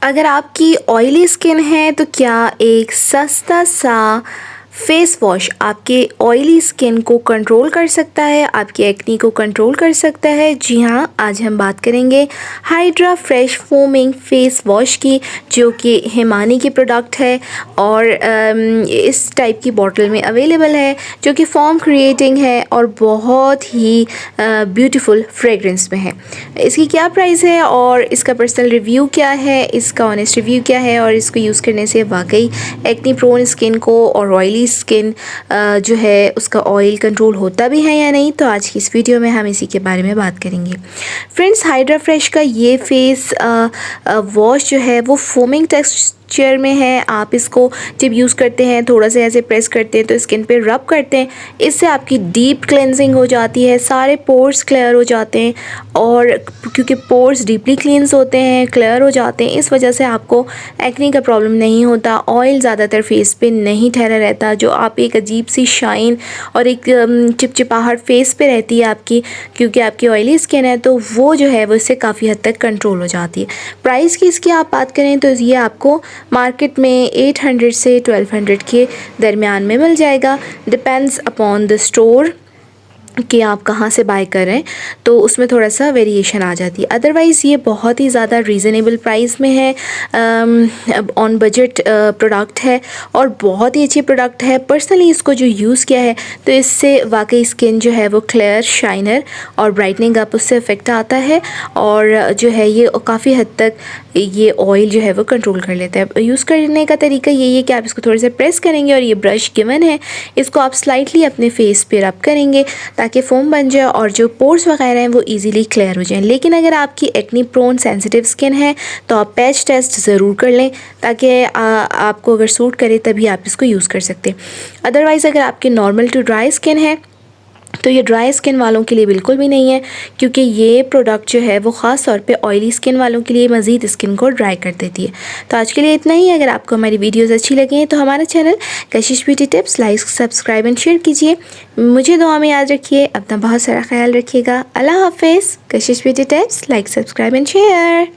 अगर आपकी oily skin है तो क्या एक सस्ता सा फेस वॉश आपके ऑयली स्किन को कंट्रोल कर सकता है, आपकी एक्नी को कंट्रोल कर सकता है? जी हाँ, आज हम बात करेंगे hydra fresh foaming face wash की, जो कि हिमानी की प्रोडक्ट है और इस टाइप की बॉटल में अवेलेबल है, जो कि फॉर्म क्रिएटिंग है और बहुत ही ब्यूटीफुल फ्रेगरेंस में है। इसकी क्या प्राइस है और इसका पर्सनल रिव्यू क्या है, इसका ऑनेस्ट रिव्यू क्या है और इसको यूज़ करने से वाकई एक्नी प्रोन स्किन को और ऑयली स्किन जो है उसका ऑयल कंट्रोल होता भी है या नहीं, तो आज की इस वीडियो में हम इसी के बारे में बात करेंगे। फ्रेंड्स, हाइड्रा फ्रेश का ये फेस वॉश जो है वो फोमिंग टेक्सचर में है। आप इसको जब यूज़ करते हैं, थोड़ा सा ऐसे प्रेस करते हैं तो स्किन पे रब करते हैं, इससे आपकी डीप क्लेंजिंग हो जाती है, सारे पोर्स क्लियर हो जाते हैं और क्योंकि पोर्स डीपली क्लींस होते हैं, क्लियर हो जाते हैं, इस वजह से आपको एक्ने का प्रॉब्लम नहीं होता, ऑयल ज़्यादातर फेस पे नहीं ठहरा रहता, जो आप एक अजीब सी शाइन और एक चिपचिपाहट फेस पे रहती है आपकी, क्योंकि आपकी ऑयली स्किन है, तो वो जो है वो इससे काफ़ी हद तक कंट्रोल हो जाती है। प्राइस की इसकी आप बात करें तो ये आपको मार्केट में 800 से 1200 के दरमियान में मिल जाएगा, डिपेंड्स अपॉन द स्टोर कि आप कहाँ से बाय कर रहे हैं, तो उसमें थोड़ा सा वेरिएशन आ जाती है। अदरवाइज़ ये बहुत ही ज़्यादा रीज़नेबल प्राइस में है, ऑन बजट प्रोडक्ट है और बहुत ही अच्छी प्रोडक्ट है। पर्सनली इसको जो यूज़ किया है तो इससे वाकई स्किन जो है वो क्लियर, शाइनर और ब्राइटनिंग अप उससे इफ़ेक्ट आता है और जो है ये काफ़ी हद तक ये ऑयल जो है वो कंट्रोल कर लेता है। यूज़ करने का तरीका यही है कि आप इसको थोड़ा सा प्रेस करेंगे और ये ब्रश गिवन है, इसको आप स्लाइटली अपने फेस पे रब करेंगे ताकि फोम बन जाए और जो पोर्स वगैरह हैं वो इजीली क्लियर हो जाएं। लेकिन अगर आपकी एक्नी प्रोन सेंसिटिव स्किन है तो आप पैच टेस्ट ज़रूर कर लें, ताकि आपको अगर सूट करे तभी आप इसको यूज़ कर सकते हैं। अदरवाइज़ अगर आपकी नॉर्मल टू ड्राई स्किन है तो ये ड्राई स्किन वालों के लिए बिल्कुल भी नहीं है, क्योंकि ये प्रोडक्ट जो है वो ख़ास तौर पे ऑयली स्किन वालों के लिए मज़ीद स्किन को ड्राई कर देती है। तो आज के लिए इतना ही। अगर आपको हमारी वीडियोस अच्छी लगी हैं तो हमारा channel Kashish beauty tips like, subscribe and share कीजिए। मुझे दुआ में याद रखिए, अपना बहुत सारा ख्याल रखिएगा। अल्लाह हाफिज़। कशिश beauty tips like, subscribe and share.